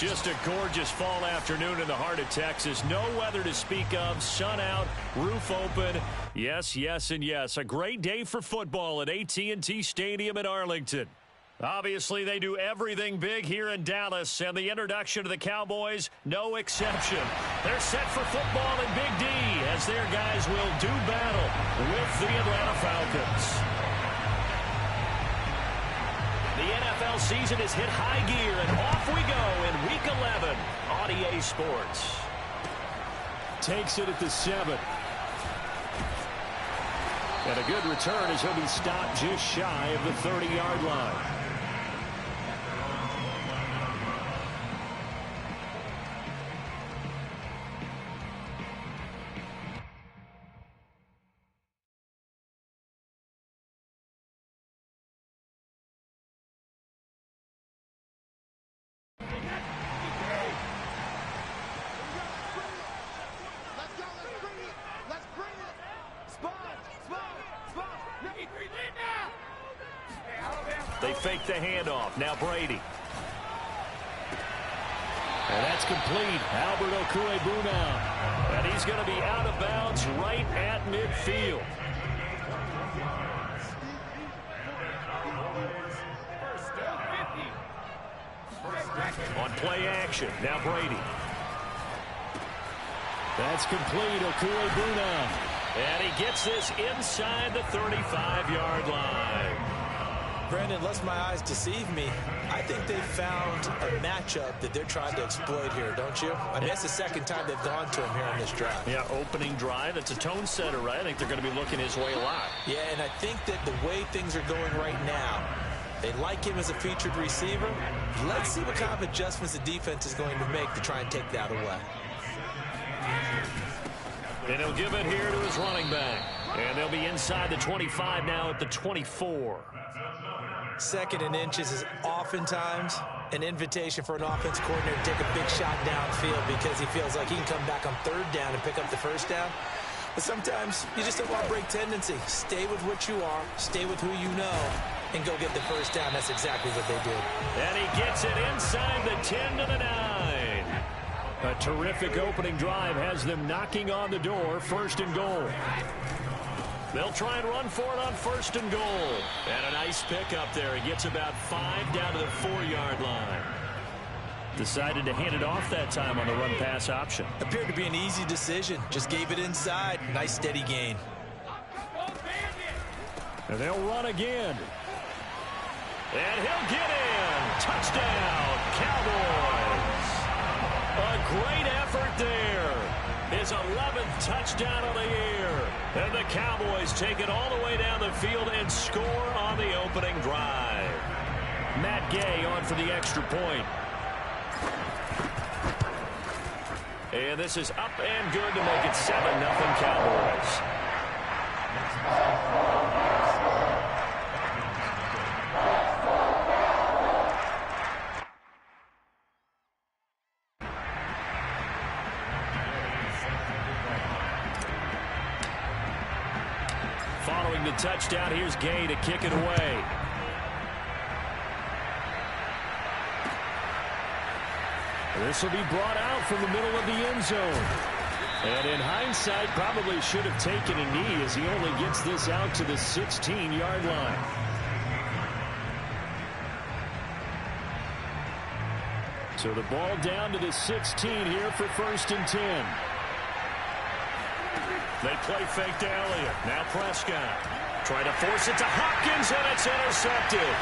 Just a gorgeous fall afternoon in the heart of Texas. No weather to speak of. Sun out, roof open. Yes, yes, and yes. A great day for football at AT&T Stadium in Arlington. Obviously, they do everything big here in Dallas, and the introduction of the Cowboys, no exception. They're set for football in Big D as their guys will do battle with the Atlanta Falcons. The NFL season has hit high gear, and off we go in Week 11 on EA Sports. Takes it at the 7. And a good return as he'll be stopped just shy of the 30-yard line. They fake the handoff. Now Brady. And that's complete. Albert Okwuegbunam. And he's going to be out of bounds right at midfield. On play action. Now Brady. That's complete. Okwuegbunam. And he gets this inside the 35-yard line. Brandon, unless my eyes deceive me, I think they found a matchup that they're trying to exploit here, don't you? I mean, that's the second time they've gone to him here on this drive. Yeah, opening drive. It's a tone setter, right? I think they're going to be looking his way a lot. Yeah, and I think that the way things are going right now, they like him as a featured receiver. Let's see what kind of adjustments the defense is going to make to try and take that away. And he'll give it here to his running back. And they'll be inside the 25 now at the 24. Second and inches is oftentimes an invitation for an offense coordinator to take a big shot downfield because he feels like he can come back on third down and pick up the first down. But sometimes you just don't want to break tendency. Stay with what you are, stay with who you know, and go get the first down. That's exactly what they did. And he gets it inside the 10 to the 9. A terrific opening drive has them knocking on the door, first and goal. They'll try and run for it on first and goal. And a nice pick up there. He gets about 5 down to the 4-yard line. Decided to hand it off that time on the run-pass option. Appeared to be an easy decision. Just gave it inside. Nice steady gain. And they'll run again. And he'll get in. Touchdown, Cowboys. A great effort there. His 11th touchdown of the year. And the Cowboys take it all the way down the field and score on the opening drive. Matt Gay on for the extra point. And this is up and good to make it 7-0 Cowboys. Following the touchdown, here's Gay to kick it away. This will be brought out from the middle of the end zone. And in hindsight, probably should have taken a knee as he only gets this out to the 16-yard line. So the ball down to the 16 here for first and 10. They play fake to Elliott. Now Prescott. Trying to force it to Hopkins, and it's intercepted.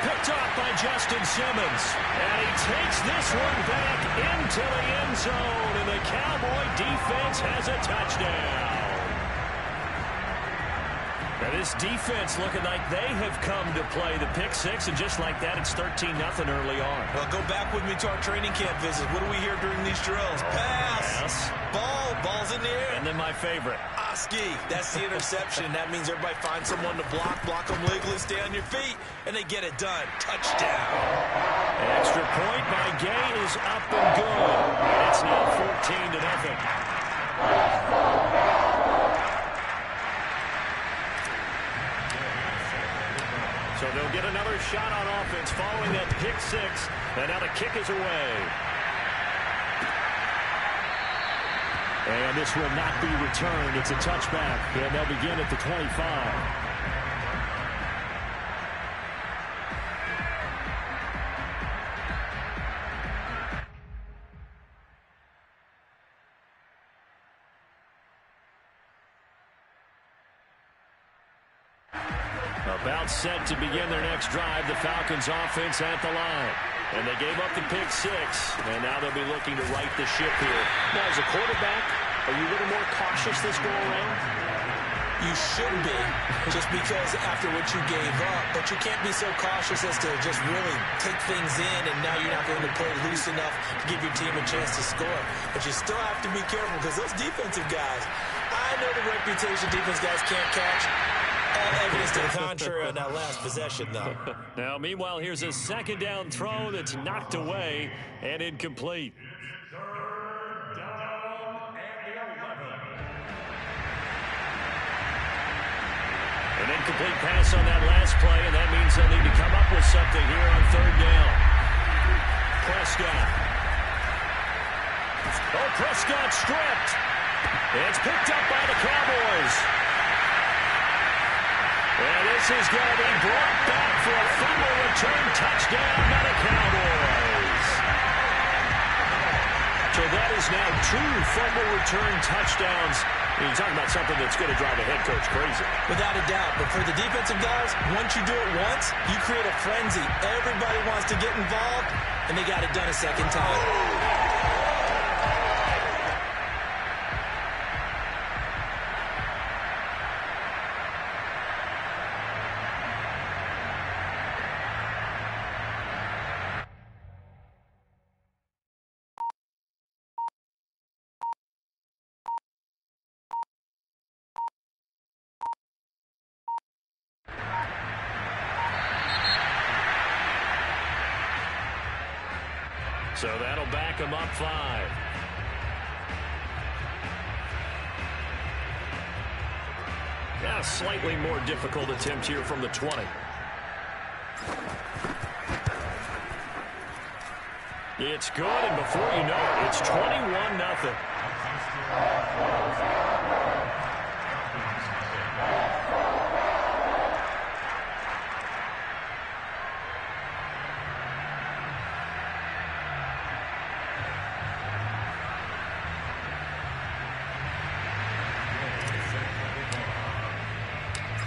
Picked off by Justin Simmons. And he takes this one back into the end zone, and the Cowboy defense has a touchdown. Now this defense looking like they have come to play the pick six, and just like that, it's 13-0 early on. Well, go back with me to our training camp visit. What do we hear during these drills? Pass. Ball's in the air. And then my favorite. Oski. That's the interception. That means everybody finds someone to block them legally, stay on your feet, and they get it done. Touchdown. Extra point by Gay is up and good. And it's now 14-0. So they'll get another shot on offense following that pick six. And now the kick is away. And this will not be returned. It's a touchback. And they'll begin at the 25. About set to begin their next drive, the Falcons offense at the line. And they gave up the pick six, and now they'll be looking to right the ship here. Now, as a quarterback, are you a little more cautious this go around? You should be, just because after what you gave up, but you can't be so cautious as to just really take things in, and now you're not going to play loose enough to give your team a chance to score. But you still have to be careful, because those defensive guys, I know the reputation defense guys can't catch. Evidence to the contrary on that last possession, though. Now, meanwhile, here's a second down throw that's knocked away and incomplete. An incomplete pass on that last play, and that means they'll need to come up with something here on third down. Prescott. Oh, Prescott stripped. It's picked up by the Cowboys. And this is going to be brought back for a fumble return touchdown by the Cowboys. So that is now 2 fumble return touchdowns. You're talking about something that's going to drive a head coach crazy. Without a doubt. But for the defensive guys, once you do it once, you create a frenzy. Everybody wants to get involved, and they got it done a second time. So that'll back them up 5. Yeah, slightly more difficult attempt here from the 20. It's good, and before you know it, it's 21-0.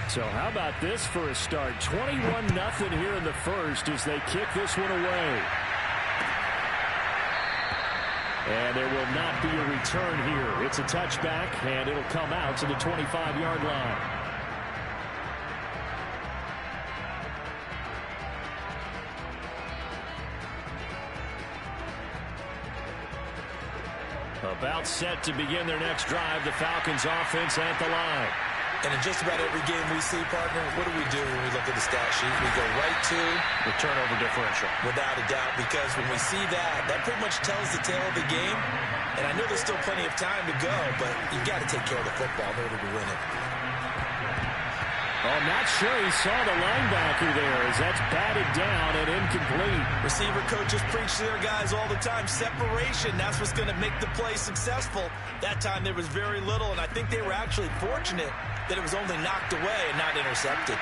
So how about this for a start? 21-0 here in the first as they kick this one away. And there will not be a return here. It's a touchback, and it'll come out to the 25-yard line. About set to begin their next drive, the Falcons offense at the line. And in just about every game we see, partner, what do we do when we look at the stat sheet? We go right to the turnover differential. Without a doubt, because when we see that, that pretty much tells the tale of the game. And I know there's still plenty of time to go, but you've got to take care of the football in order to win it. I'm not sure he saw the linebacker there as that's batted down and incomplete. Receiver coaches preach to their guys all the time. Separation, that's what's going to make the play successful. That time there was very little, and I think they were actually fortunate that it was only knocked away and not intercepted.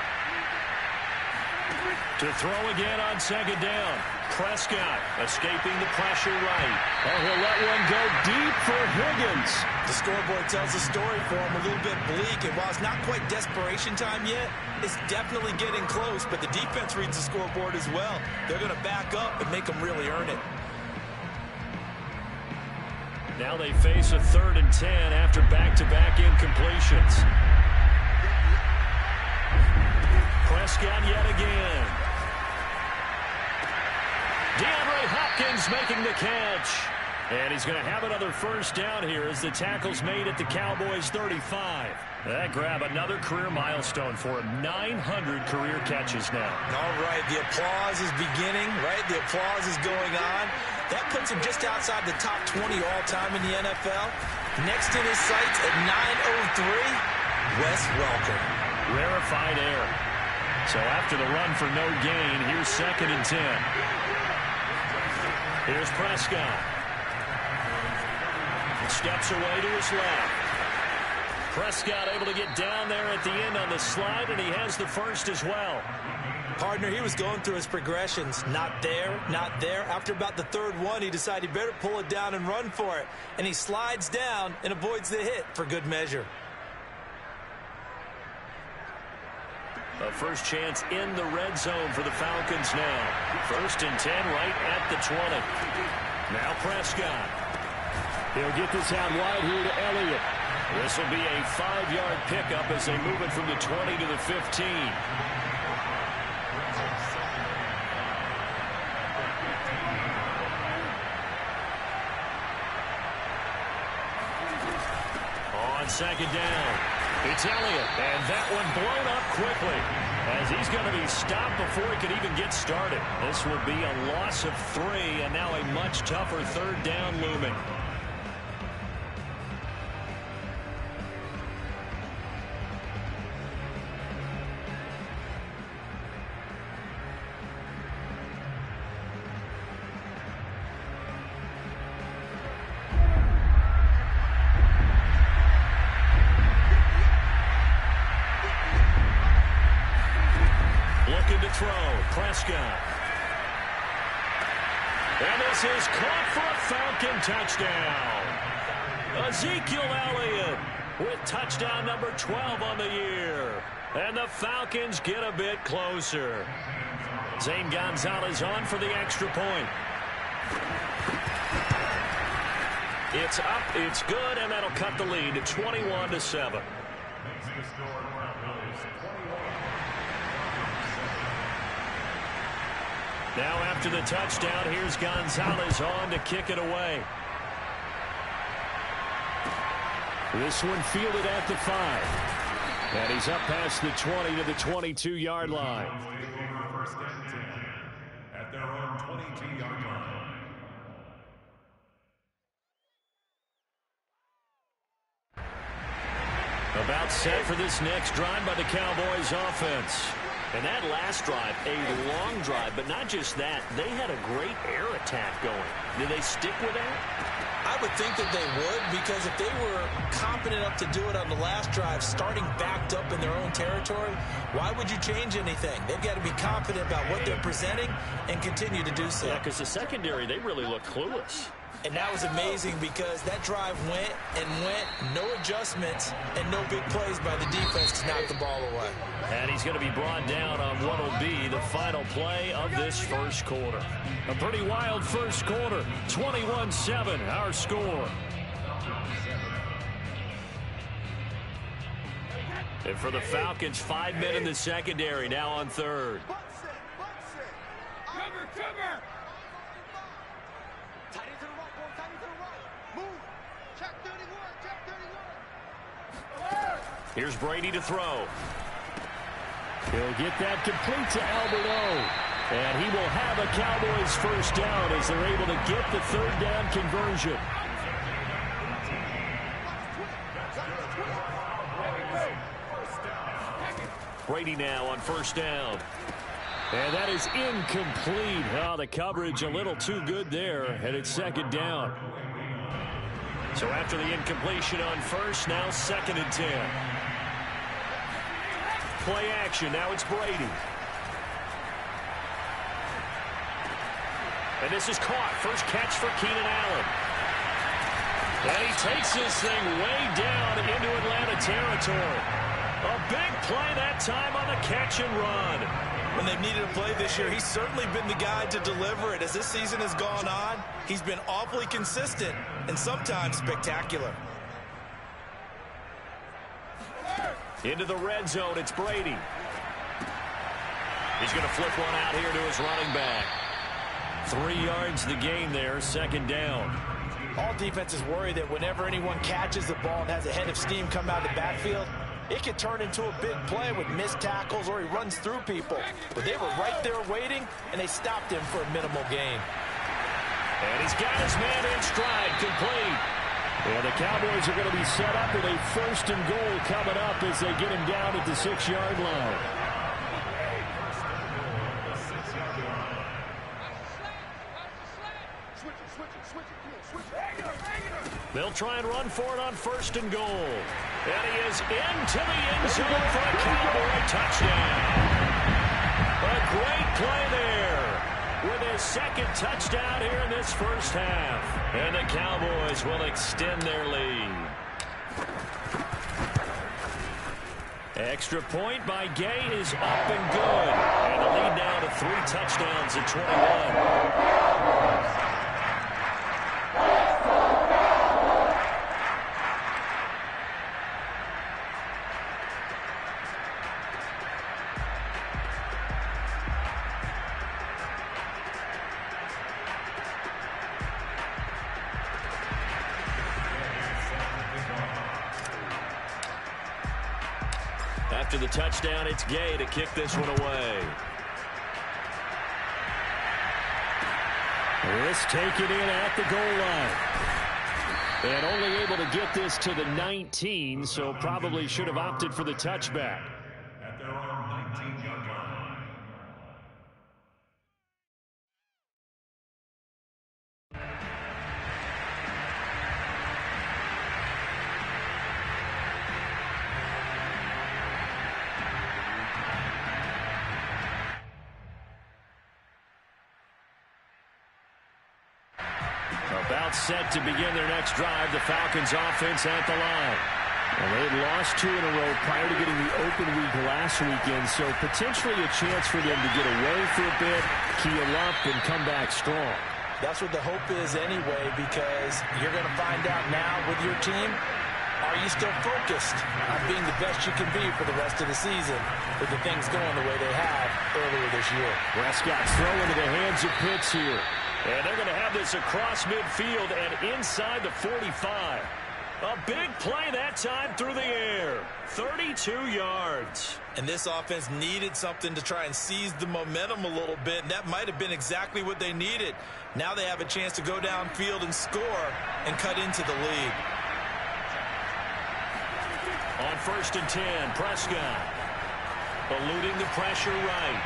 To throw again on second down. Prescott escaping the pressure right. Oh, he'll let one go deep for Higgins. The scoreboard tells the story for him, a little bit bleak, and while it's not quite desperation time yet, it's definitely getting close, but the defense reads the scoreboard as well. They're going to back up and make them really earn it. Now they face a 3rd and 10 after back-to-back incompletions. Prescott yet again. DeAndre Hopkins making the catch. And he's going to have another first down here as the tackle's made at the Cowboys 35. That grab another career milestone for him. 900 career catches now. All right, the applause is beginning, right? The applause is going on. That puts him just outside the top 20 all-time in the NFL. Next in his sights at 903, Wes Welker. Rarefied air. So after the run for no gain, here's 2nd and 10. Here's Prescott. Steps away to his left. Prescott able to get down there at the end on the slide, and he has the first as well. Partner, he was going through his progressions. Not there, not there. After about the 3rd one, he decided he better pull it down and run for it. And he slides down and avoids the hit for good measure. A first chance in the red zone for the Falcons now. 1st and 10 right at the 20. Now Prescott. He'll get this out wide here to Elliott. This will be a 5-yard pickup as they move it from the 20 to the 15. On 2nd down, it's Elliott, and that one blown up quickly as he's going to be stopped before he can even get started. This will be a loss of 3, and now a much tougher 3rd down looming. Prescott. And this is caught for a Falcon touchdown. Ezekiel Elliott with touchdown number 12 on the year. And the Falcons get a bit closer. Zane Gonzalez on for the extra point. It's up, it's good, and that'll cut the lead to 21-7. Now after the touchdown, here's Gonzalez on to kick it away. This one fielded at the 5. And he's up past the 20 to the 22-yard line. At their own 22-yard line. About set for this next drive by the Cowboys offense. And that last drive, a long drive, but not just that. They had a great air attack going. Did they stick with that? I would think that they would, because if they were competent enough to do it on the last drive, starting backed up in their own territory, why would you change anything? They've got to be confident about what they're presenting and continue to do so. Yeah, because the secondary, they really look clueless. And that was amazing because that drive went and went, no adjustments, and no big plays by the defense to knock the ball away. And he's going to be brought down on what will be the final play of this first quarter. A pretty wild first quarter, 21-7, our score. And for the Falcons, 5 men in the secondary, now on 3rd. Here's Brady to throw. He'll get that complete to Alberto. And he will have a Cowboys first down as they're able to get the 3rd down conversion. Brady now on 1st down. And that is incomplete. Oh, the coverage a little too good there, and it's 2nd down. So after the incompletion on 1st, now 2nd and 10. Play action, now it's Brady. And this is caught. First catch for Keenan Allen. And he takes this thing way down into Atlanta territory. A big play that time on the catch and run. When they've needed a play this year, he's certainly been the guy to deliver it. As this season has gone on, he's been awfully consistent and sometimes spectacular. Into the red zone, it's Brady. He's going to flip one out here to his running back. 3 yards the gain there, 2nd down. All defenses worry that whenever anyone catches the ball and has a head of steam come out of the backfield, it could turn into a big play with missed tackles or he runs through people. But they were right there waiting, and they stopped him for a minimal gain. And he's got his man in stride, complete. And the Cowboys are going to be set up with a 1st and goal coming up as they get him down at the 6-yard line. They'll try and run for it on 1st and goal. And he is into the end zone for a Cowboy touchdown. A great play there with his 2nd touchdown here in this first half. And the Cowboys will extend their lead. Extra point by Gay is up and good. And the lead now to 3 touchdowns at 21. After the touchdown, it's Gay to kick this one away. This taken in at the goal line. And only able to get this to the 19, so probably should have opted for the touchback. At their own 19-yard line. About set to begin their next drive, the Falcons offense at the line. Well, they had lost 2 in a row prior to getting the open week last weekend, so potentially a chance for them to get away for a bit, keel up, and come back strong. That's what the hope is anyway, because you're going to find out now with your team, are you still focused on being the best you can be for the rest of the season with the things going the way they have earlier this year? Prescott's throw into the hands of Pitts here. And they're going to have this across midfield and inside the 45. A big play that time through the air. 32 yards. And this offense needed something to try and seize the momentum a little bit, and that might have been exactly what they needed. Now they have a chance to go downfield and score and cut into the lead. On 1st and 10, Prescott eluding the pressure right.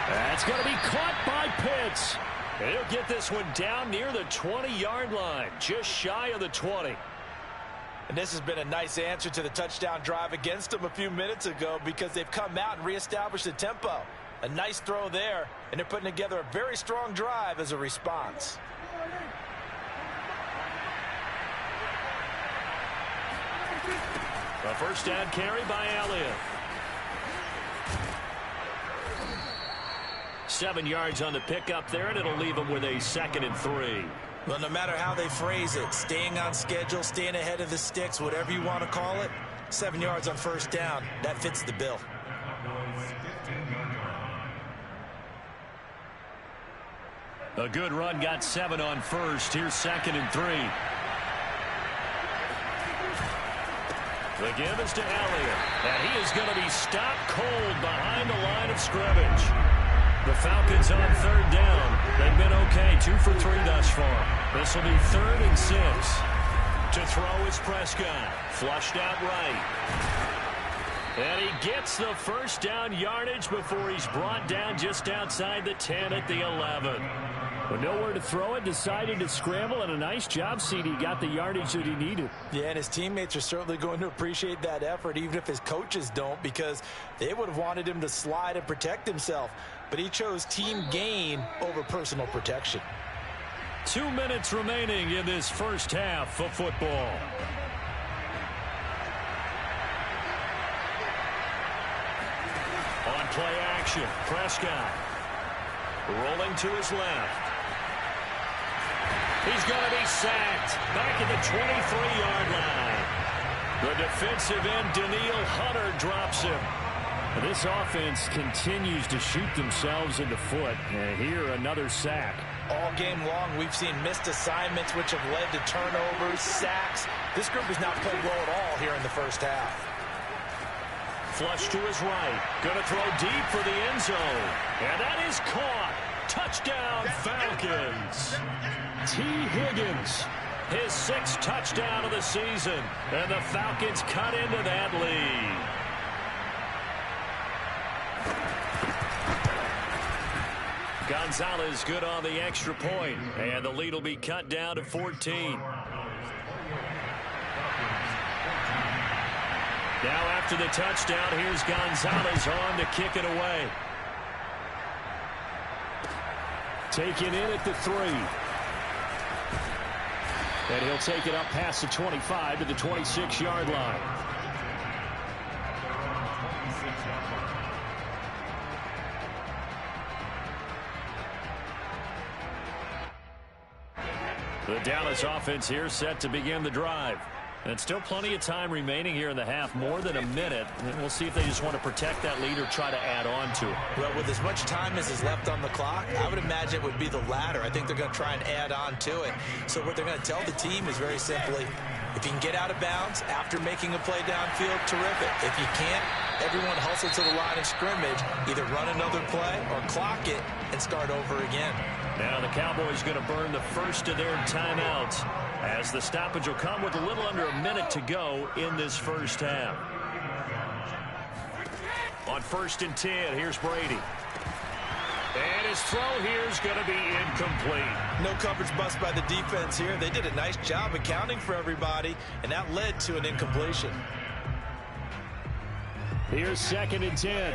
That's going to be caught by Pitts. They'll get this one down near the 20-yard line, just shy of the 20. And this has been a nice answer to the touchdown drive against them a few minutes ago, because they've come out and reestablished the tempo. A nice throw there, and they're putting together a very strong drive as a response. A 1st down carry by Elliott. 7 yards on the pickup there, and it'll leave them with a 2nd and 3. Well, no matter how they phrase it, staying on schedule, staying ahead of the sticks, whatever you want to call it, 7 yards on 1st down, that fits the bill. A good run, got 7 on 1st. Here's 2nd and 3. The give is to Elliott, and he is going to be stopped cold behind the line of scrimmage. The Falcons on 3rd down. They've been okay, 2 for 3 thus far. This will be 3rd and 6. To throw is Prescott, flushed out right. And he gets the 1st down yardage before he's brought down just outside the 10 at the 11. But nowhere to throw it, decided to scramble, and a nice job, CD. Got the yardage that he needed. Yeah, and his teammates are certainly going to appreciate that effort, even if his coaches don't, because they would have wanted him to slide and protect himself. But he chose team gain over personal protection. 2 minutes remaining in this first half of football. On play action, Prescott rolling to his left. He's going to be sacked back at the 23-yard line. The defensive end, Daniil Hunter, drops him. This offense continues to shoot themselves in the foot. And here, another sack. All game long, we've seen missed assignments, which have led to turnovers, sacks. This group has not played well at all here in the first half. Flush to his right. Going to throw deep for the end zone. And that is caught. Touchdown, Falcons. T. Higgins. His 6th touchdown of the season. And the Falcons cut into that lead. Gonzalez good on the extra point. And the lead will be cut down to 14. Now after the touchdown, here's Gonzalez on to kick it away. Taken in at the 3. And he'll take it up past the 25 to the 26-yard line. The Dallas offense here set to begin the drive. And still plenty of time remaining here in the half, more than a minute. And we'll see if they just want to protect that lead or try to add on to it. Well, with as much time as is left on the clock, I would imagine it would be the latter. I think they're going to try and add on to it. So what they're going to tell the team is very simply, if you can get out of bounds after making a play downfield, terrific. If you can't, everyone hustle to the line of scrimmage, either run another play or clock it and start over again. Now the Cowboys going to burn the first of their timeouts, as the stoppage will come with a little under a minute to go in this first half. On 1st and 10, here's Brady. And his throw here is going to be incomplete. No coverage bust by the defense here. They did a nice job accounting for everybody, and that led to an incompletion. Here's 2nd and 10.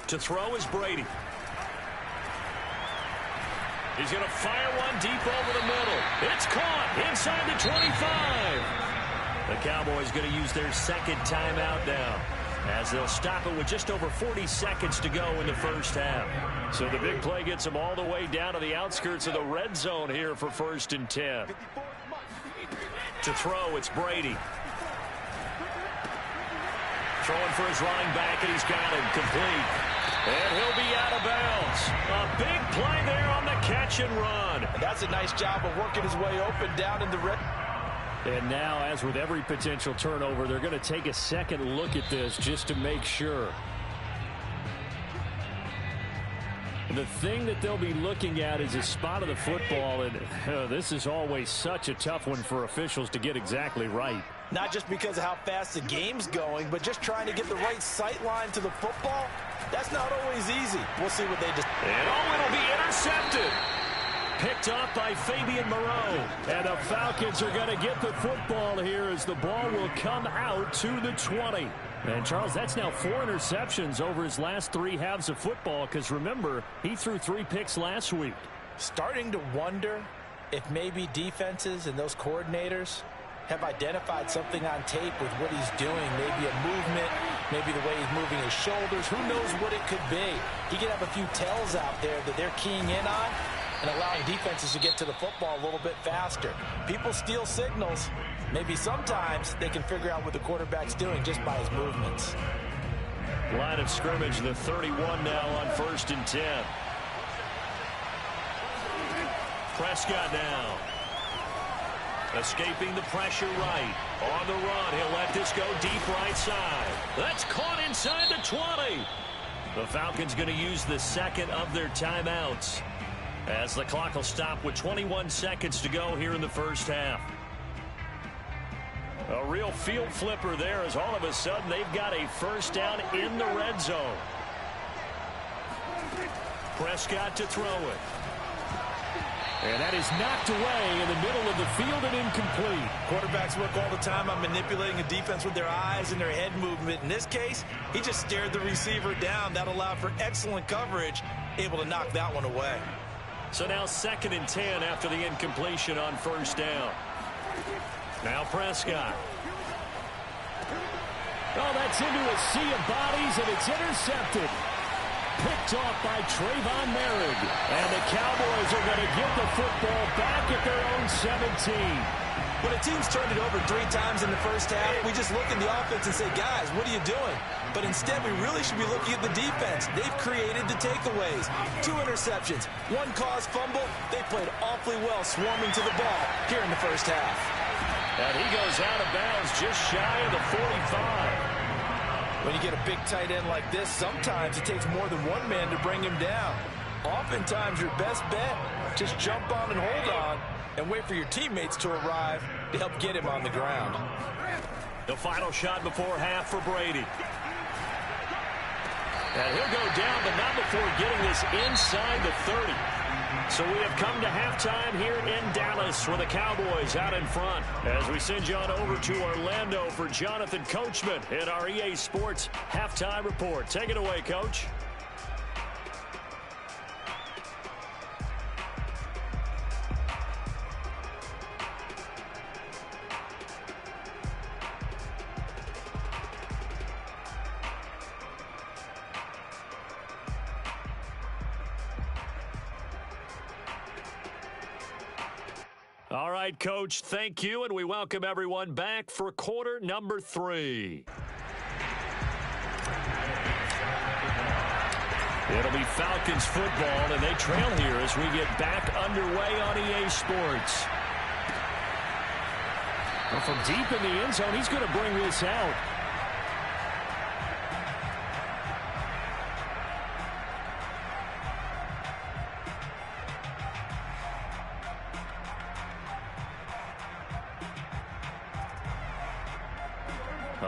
To throw is Brady. He's going to fire one deep over the middle. It's caught inside the 25. The Cowboys going to use their second timeout now, as they'll stop it with just over 40 seconds to go in the first half. So the big play gets them all the way down to the outskirts of the red zone here for 1st and 10. To throw, it's Brady. Throwing for his running back, and he's got him complete. And he'll be out of bounds. A big play there on the catch and run. And that's a nice job of working his way open down in the red. And now, as with every potential turnover, they're going to take a second look at this just to make sure. The thing that they'll be looking at is a spot of the football, and this is always such a tough one for officials to get exactly right. Not just because of how fast the game's going, but just trying to get the right sight line to the football. That's not always easy. We'll see what they just... And it'll be intercepted. Picked off by Fabian Moreau. And the Falcons are going to get the football here as the ball will come out to the 20. And, Charles, that's now 4 interceptions over his last 3 halves of football, because, remember, he threw 3 picks last week. Starting to wonder if maybe defenses and those coordinators have identified something on tape with what he's doing. Maybe a movement, maybe the way he's moving his shoulders. Who knows what it could be? He could have a few tells out there that they're keying in on and allowing defenses to get to the football a little bit faster. People steal signals. Maybe sometimes they can figure out what the quarterback's doing just by his movements. Line of scrimmage, the 31 now on 1st and 10. Prescott now. Escaping the pressure right. On the run, he'll let this go deep right side. That's caught inside the 20. The Falcons going to use the second of their timeouts, as the clock will stop with 21 seconds to go here in the first half. A real field flipper there, as all of a sudden they've got a first down in the red zone. Prescott to throw it. And that is knocked away in the middle of the field and incomplete. Quarterbacks work all the time on manipulating a defense with their eyes and their head movement. In this case, he just stared the receiver down. That allowed for excellent coverage, able to knock that one away. So now 2nd and 10 after the incompletion on first down. Now Prescott. Oh, that's into a sea of bodies, and it's intercepted. Picked off by Trayvon Merrick. And the Cowboys are going to get the football back at their own 17. When a team's turned it over 3 times in the first half, we just look at the offense and say, guys, what are you doing? But instead, we really should be looking at the defense. They've created the takeaways. 2 interceptions, 1 caused fumble. They played awfully well swarming to the ball here in the first half. And he goes out of bounds just shy of the 45. When you get a big tight end like this, sometimes it takes more than 1 man to bring him down. Oftentimes, your best bet, just jump on and hold on and wait for your teammates to arrive to help get him on the ground. The final shot before half for Brady. And he'll go down, but not before getting this inside the 30. So we have come to halftime here in Dallas with the Cowboys out in front. As we send you on over to Orlando for Jonathan Coachman in our EA Sports Halftime Report. Take it away, Coach. All right, Coach, thank you, and we welcome everyone back for quarter number 3. It'll be Falcons football, and they trail here as we get back underway on EA Sports. Well, from deep in the end zone, he's going to bring this out.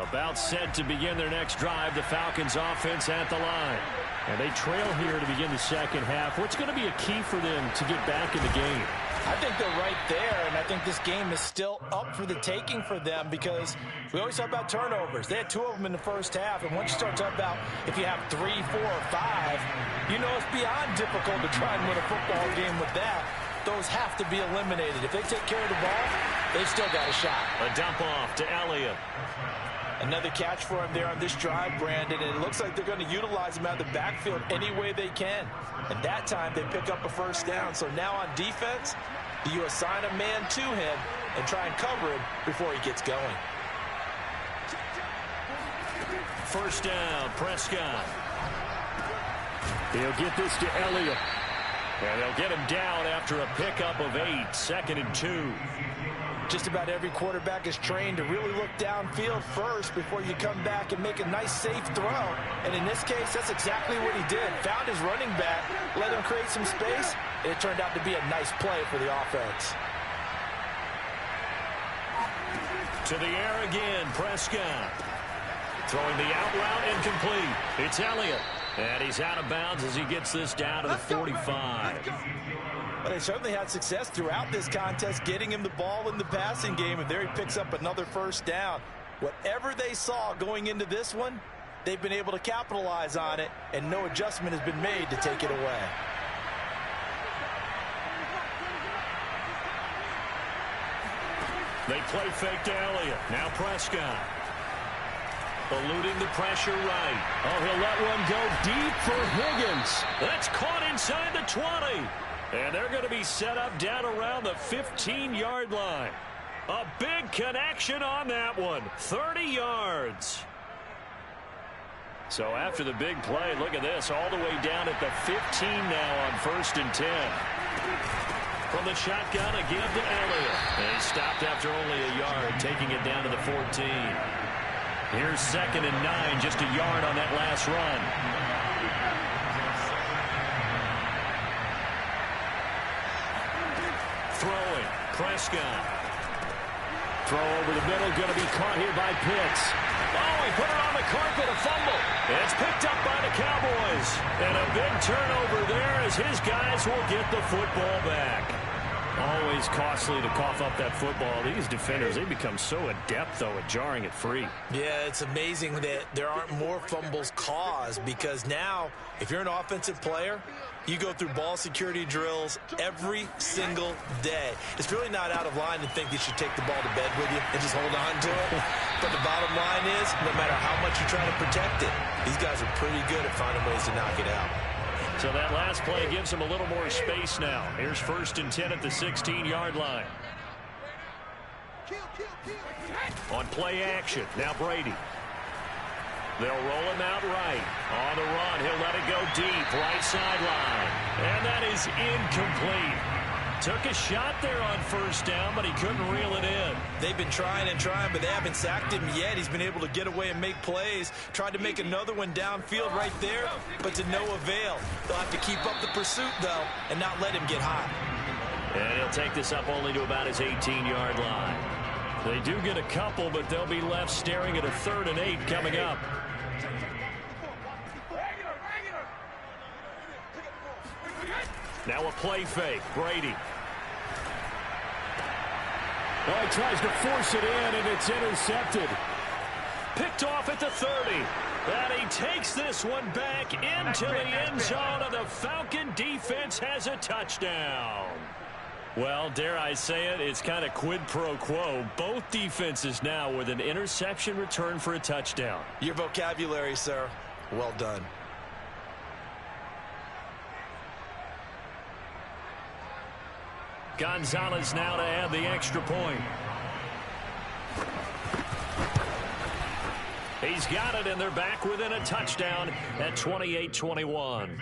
About set to begin their next drive, the Falcons offense at the line. And they trail here to begin the second half. What's going to be a key for them to get back in the game? I think they're right there, and I think this game is still up for the taking for them because we always talk about turnovers. They had 2 of them in the first half, and once you start talking about if you have 3, 4, or 5, you know it's beyond difficult to try and win a football game with that. Those have to be eliminated. If they take care of the ball, they've still got a shot. A dump off to Elliott. Another catch for him there on this drive, Brandon, and it looks like they're going to utilize him out of the backfield any way they can. And that time, they pick up a first down. So now on defense, you assign a man to him and try and cover him before he gets going. First down, Prescott. He'll get this to Elliott. And they'll get him down after a pickup of 8, 2nd and 2. Just about every quarterback is trained to really look downfield first before you come back and make a nice, safe throw. And in this case, that's exactly what he did. Found his running back, let him create some space, and it turned out to be a nice play for the offense. To the air again, Prescott. Throwing the out route incomplete. It's Elliott. And he's out of bounds as he gets this down to the 45. Well, they certainly had success throughout this contest, getting him the ball in the passing game, and there he picks up another first down. Whatever they saw going into this one, they've been able to capitalize on it, and no adjustment has been made to take it away. They play fake to Elliott. Now Prescott. Eluding the pressure right. Oh, he'll let one go deep for Higgins. That's caught inside the 20. And they're going to be set up down around the 15-yard line. A big connection on that one. 30 yards. So after the big play, look at this. All the way down at the 15 now on 1st and 10. From the shotgun, a give to Elliott. And he stopped after only a yard, taking it down to the 14. Here's 2nd and 9, just a yard on that last run. Throwing, Prescott. Throw over the middle, going to be caught here by Pitts. Oh, he put it on the carpet, a fumble. It's picked up by the Cowboys. And a big turnover there as his guys will get the football back. Always costly to cough up that football. These defenders, they become so adept, though, at jarring it free. Yeah, it's amazing that there aren't more fumbles caused because now, if you're an offensive player, you go through ball security drills every single day. It's really not out of line to think you should take the ball to bed with you and just hold on to it. But the bottom line is, no matter how much you're trying to protect it, these guys are pretty good at finding ways to knock it out. So that last play gives them a little more space now. Here's 1st and 10 at the 16-yard line. On play action, now Brady. They'll roll him out right. On the run, he'll let it go deep, right sideline. And that is incomplete. Took a shot there on 1st down, but he couldn't reel it in. They've been trying and trying, but they haven't sacked him yet. He's been able to get away and make plays. Tried to make another one downfield right there, but to no avail. They'll have to keep up the pursuit, though, and not let him get hot. And he'll take this up only to about his 18-yard line. They do get a couple, but they'll be left staring at a 3rd and 8 coming up. Now a play fake. Brady. Well, he tries to force it in, and it's intercepted. Picked off at the 30. And he takes this one back into the end zone, and the Falcon defense has a touchdown. Well, dare I say it, it's kind of quid pro quo. Both defenses now with an interception return for a touchdown. Your vocabulary, sir. Well done. Gonzalez now to add the extra point. He's got it, and they're back within a touchdown at 28-21.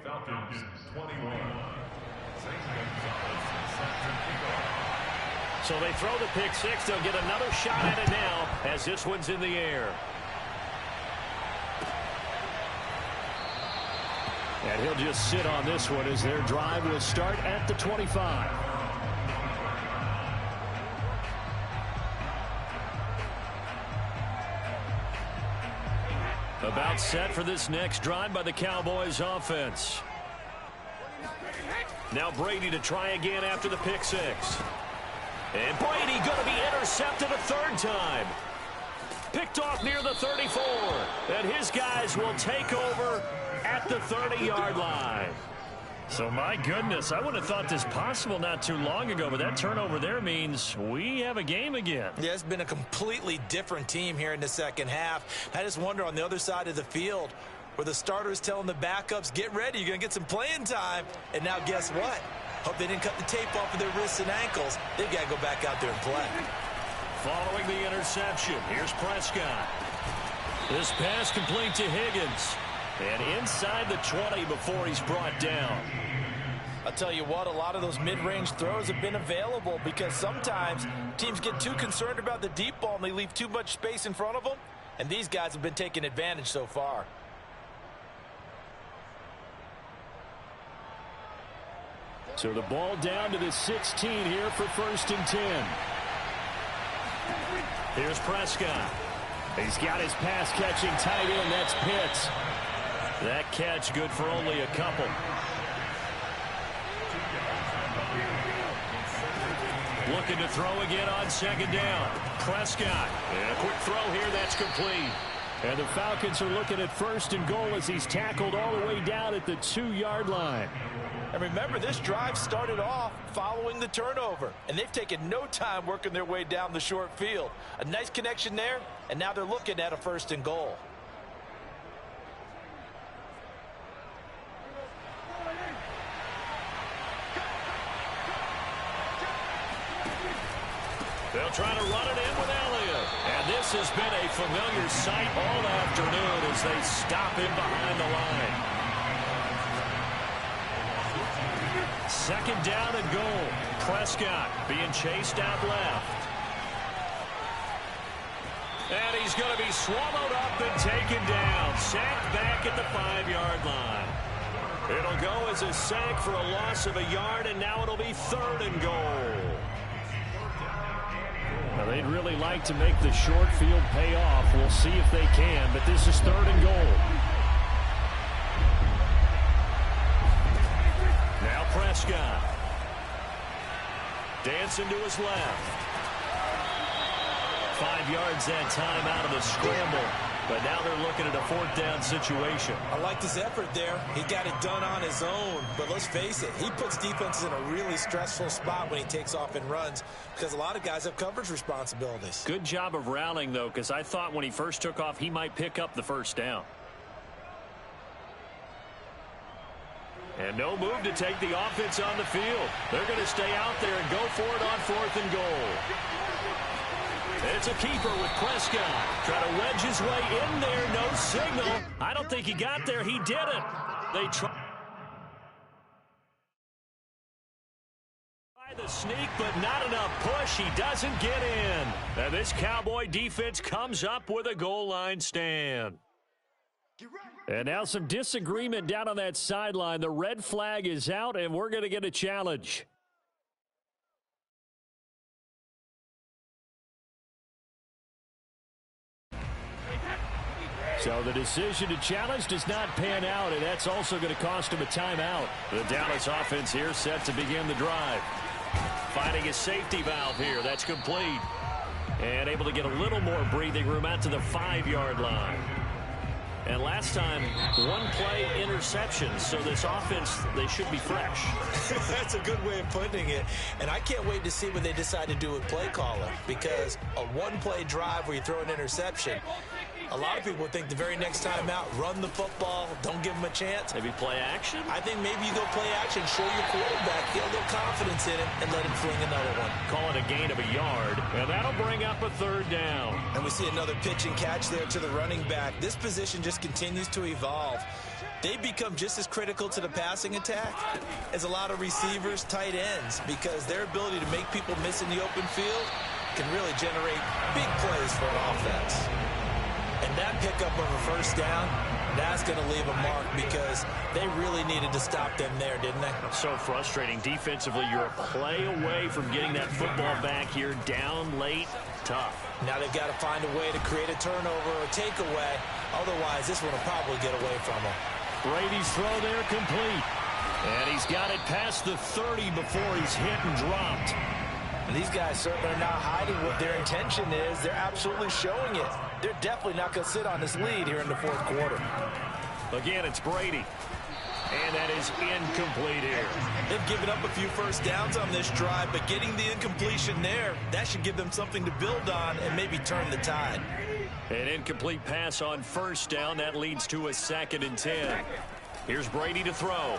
Falcons 21. So they throw the pick six. They'll get another shot at it now as this one's in the air. And he'll just sit on this one as their drive will start at the 25. About set for this next drive by the Cowboys offense. Now Brady to try again after the pick six. And Brady going to be intercepted a third time. Picked off near the 34. And his guys will take over at the 30-yard line. So, my goodness, I would have thought this possible not too long ago, but that turnover there means we have a game again. Yeah, it's been a completely different team here in the second half. I just wonder on the other side of the field where the starters telling the backups, get ready, you're going to get some playing time. And now guess what? Hope they didn't cut the tape off of their wrists and ankles. They've got to go back out there and play. Following the interception, here's Prescott. This pass complete to Higgins. And inside the 20 before he's brought down. I'll tell you what, a lot of those mid-range throws have been available because sometimes teams get too concerned about the deep ball and they leave too much space in front of them. And these guys have been taking advantage so far. So the ball down to the 16 here for 1st and 10. Here's Prescott. He's got his pass-catching tight end. That's Pitts. That catch good for only a couple. Looking to throw again on second down. Prescott. And a quick throw here. That's complete. And the Falcons are looking at 1st and goal as he's tackled all the way down at the 2-yard line. And remember, this drive started off following the turnover. And they've taken no time working their way down the short field. A nice connection there, and now they're looking at a 1st and goal. They'll try to run it in with Elliott. And this has been a familiar sight all afternoon as they stop him behind the line. Second down and goal. Prescott being chased out left. And he's going to be swallowed up and taken down. Sacked back at the 5-yard line. It'll go as a sack for a loss of a yard, and now it'll be 3rd and goal. Now, they'd really like to make the short field pay off. We'll see if they can, but this is 3rd and goal. Now Prescott. Dancing to his left. 5 yards that time out of the scramble. But now they're looking at a 4th down situation. I like his effort there. He got it done on his own. But let's face it, he puts defenses in a really stressful spot when he takes off and runs because a lot of guys have coverage responsibilities. Good job of rallying, though, because I thought when he first took off, he might pick up the 1st down. And no move to take the offense on the field. They're going to stay out there and go for it on 4th and goal. It's a keeper with Prescott. Try to wedge his way in there. No signal. I don't think he got there. He didn't. They try the sneak, but not enough push. He doesn't get in. And this Cowboy defense comes up with a goal line stand. And now some disagreement down on that sideline. The red flag is out, and we're going to get a challenge. So the decision to challenge does not pan out, and that's also going to cost him a timeout. The Dallas offense here set to begin the drive. Finding a safety valve here. That's complete. And able to get a little more breathing room out to the 5-yard line. And last time, one play interception. So this offense, they should be fresh. That's a good way of putting it. And I can't wait to see what they decide to do with play calling. Because a one-play drive where you throw an interception, a lot of people think the very next time out, run the football, don't give them a chance. Maybe play action? I think maybe you go play action, show your quarterback, get a little confidence in him, and let him fling another one. Call it a gain of a yard, and that'll bring up a 3rd down. And we see another pitch and catch there to the running back. This position just continues to evolve. They become just as critical to the passing attack as a lot of receivers, tight ends, because their ability to make people miss in the open field can really generate big plays for an offense. And that pickup of a 1st down, that's going to leave a mark because they really needed to stop them there, didn't they? So frustrating. Defensively, you're a play away from getting that football back here. Down late, tough. Now they've got to find a way to create a turnover or a takeaway. Otherwise, this one will probably get away from them. Brady's throw there complete. And he's got it past the 30 before he's hit and dropped. And these guys certainly are not hiding what their intention is. They're absolutely showing it. They're definitely not going to sit on this lead here in the 4th quarter. Again, it's Brady. And that is incomplete here. They've given up a few 1st downs on this drive, but getting the incompletion there, that should give them something to build on and maybe turn the tide. An incomplete pass on 1st down. That leads to a 2nd and 10. Here's Brady to throw.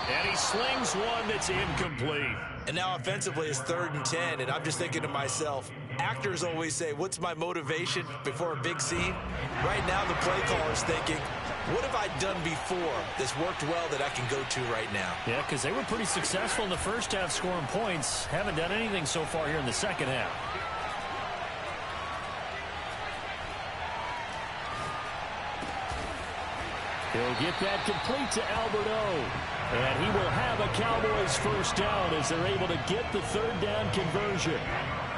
And he slings one that's incomplete. And now offensively it's 3rd and 10, and I'm just thinking to myself, actors always say, what's my motivation before a big scene? Right now the play caller's thinking, what have I done before that's worked well that I can go to right now? Yeah, because they were pretty successful in the 1st half scoring points. Haven't done anything so far here in the 2nd half. He'll get that complete to Alberto. And he will have a Cowboys 1st down as they're able to get the 3rd down conversion.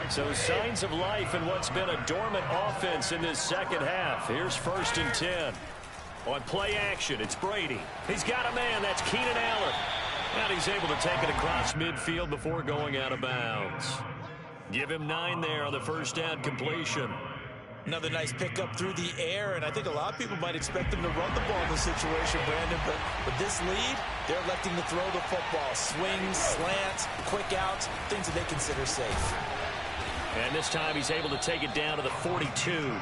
So signs of life in what's been a dormant offense in this 2nd half. Here's 1st and 10. On play action, it's Brady. He's got a man. That's Keenan Allen. And he's able to take it across midfield before going out of bounds. Give him 9 there on the 1st down completion. Another nice pickup through the air, and I think a lot of people might expect them to run the ball in this situation, Brandon, but with this lead, they're electing to throw the football. Swings, slants, quick outs, things that they consider safe. And this time he's able to take it down to the 42.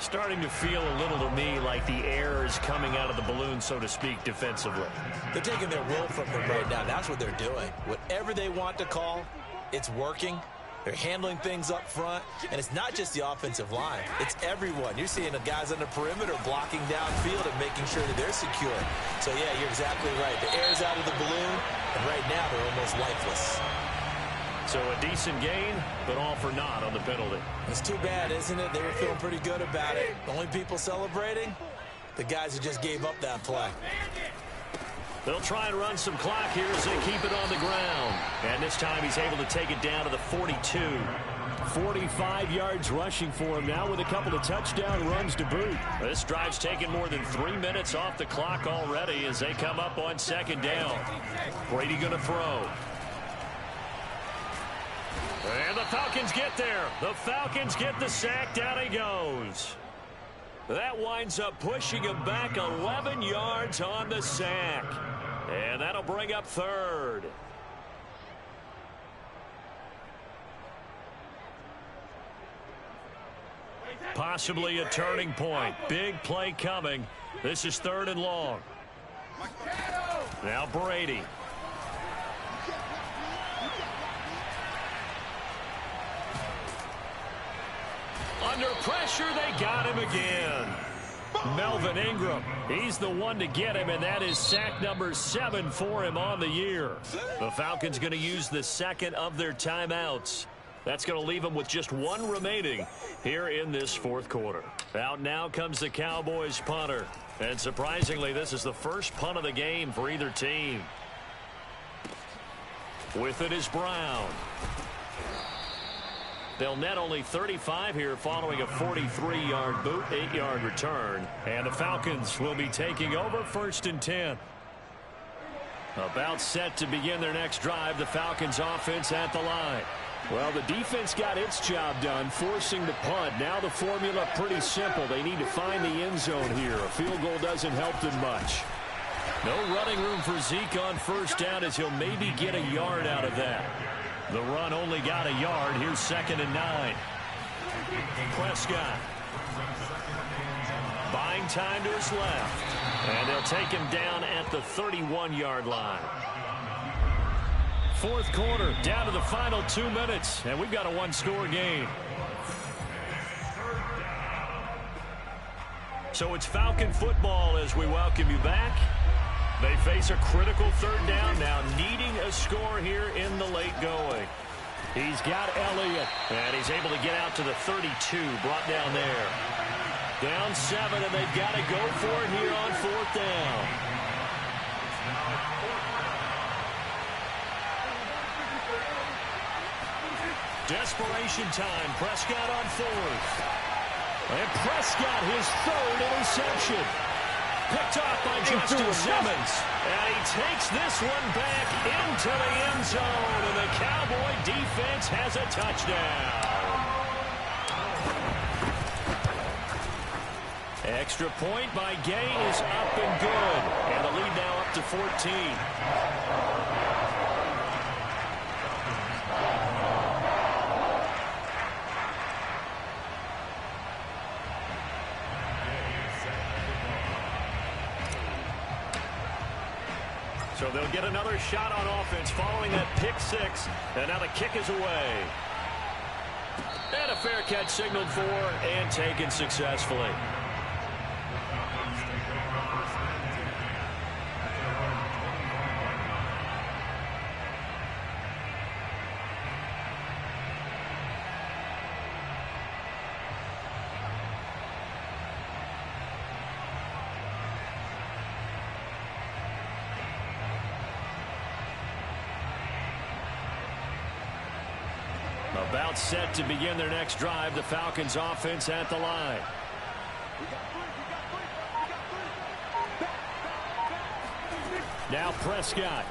Starting to feel a little to me like the air is coming out of the balloon, so to speak, defensively. They're taking their will from them right now. That's what they're doing. Whatever they want to call, it's working. They're handling things up front, and it's not just the offensive line. It's everyone. You're seeing the guys on the perimeter blocking downfield and making sure that they're secure. So, yeah, you're exactly right. The air's out of the balloon, and right now they're almost lifeless. So a decent gain, but all for naught on the penalty. It's too bad, isn't it? They were feeling pretty good about it. The only people celebrating, the guys who just gave up that play. They'll try and run some clock here as they keep it on the ground. And this time he's able to take it down to the 42. 45 yards rushing for him now with a couple of touchdown runs to boot. This drive's taken more than 3 minutes off the clock already as they come up on 2nd down. Brady going to throw. And the Falcons get there. The Falcons get the sack. Down he goes. That winds up pushing him back 11 yards on the sack. And that'll bring up 3rd. Possibly a turning point. Big play coming. This is 3rd and long. Now Brady. Under pressure, they got him again. Melvin Ingram, he's the one to get him, and that is sack number 7 for him on the year. The Falcons going to use the 2nd of their timeouts. That's going to leave them with just 1 remaining here in this 4th quarter. Out now comes the Cowboys punter. And surprisingly, this is the first punt of the game for either team. With it is Brown. They'll net only 35 here following a 43-yard boot, 8-yard return. And the Falcons will be taking over 1st and 10. About set to begin their next drive, the Falcons offense at the line. Well, the defense got its job done, forcing the punt. Now the formula pretty simple. They need to find the end zone here. A field goal doesn't help them much. No running room for Zeke on 1st down as he'll maybe get a yard out of that. The run only got a yard. Here's 2nd and 9. Prescott. Buying time to his left. And they'll take him down at the 31-yard line. 4th quarter, down to the final 2 minutes, and we've got a one-score game. So it's Falcon football as we welcome you back. They face a critical 3rd down, now needing a score here in the late going. He's got Elliott, and he's able to get out to the 32, brought down there. Down 7, and they've got to go for it here on 4th down. Desperation time. Prescott on 4th. And Prescott, his 3rd interception. Picked off by Justin Simmons. And he takes this one back into the end zone. And the Cowboy defense has a touchdown. Extra point by Gay is up and good. And the lead now up to 14. So they'll get another shot on offense following that pick 6. And now the kick is away. And a fair catch signaled for and taken successfully. About set to begin their next drive, the Falcons offense at the line. Now Prescott.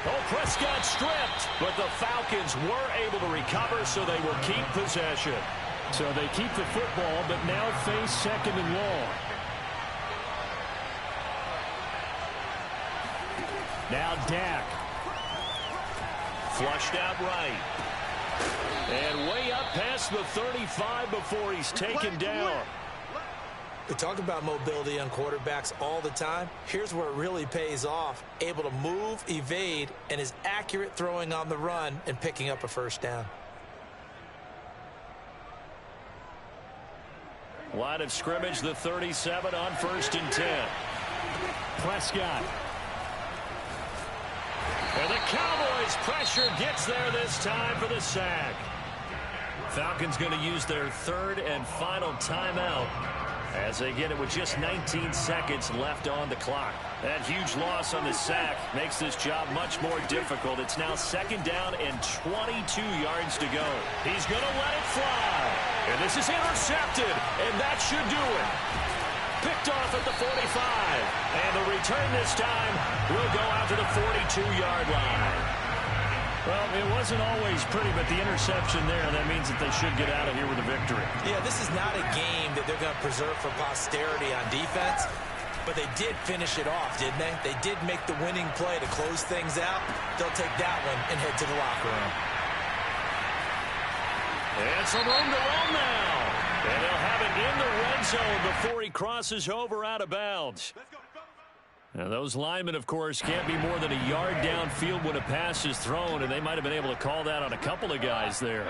Oh, Prescott stripped, but the Falcons were able to recover, so they will keep possession. So they keep the football, but now face 2nd and long. Now Dak. Flushed out right. And way up past the 35 before he's taken down. We talk about mobility on quarterbacks all the time. Here's where it really pays off. Able to move, evade, and is accurate throwing on the run and picking up a 1st down. Line of scrimmage, the 37 on 1st and 10. Prescott. And the Cowboys pressure gets there this time for the sack. Falcons going to use their 3rd and final timeout as they get it with just 19 seconds left on the clock. That huge loss on the sack makes this job much more difficult. It's now 2nd down and 22 yards to go. He's going to let it fly. And this is intercepted, and that should do it. Picked off at the 45. And the return this time will go out to the 42-yard line. Well, it wasn't always pretty, but the interception there, that means that they should get out of here with a victory. Yeah, this is not a game that they're going to preserve for posterity on defense, but they did finish it off, didn't they? They did make the winning play to close things out. They'll take that one and head to the locker room. And some room to roam now. And they'll have it in the red zone before he crosses over out of bounds. Now, those linemen, of course, can't be more than a yard downfield when a pass is thrown, and they might have been able to call that on a couple of guys there.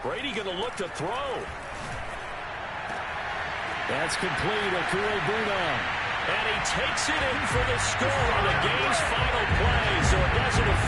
Brady going to look to throw. That's complete. Okure-Buna. And he takes it in for the score on the game's final play, so it doesn't affect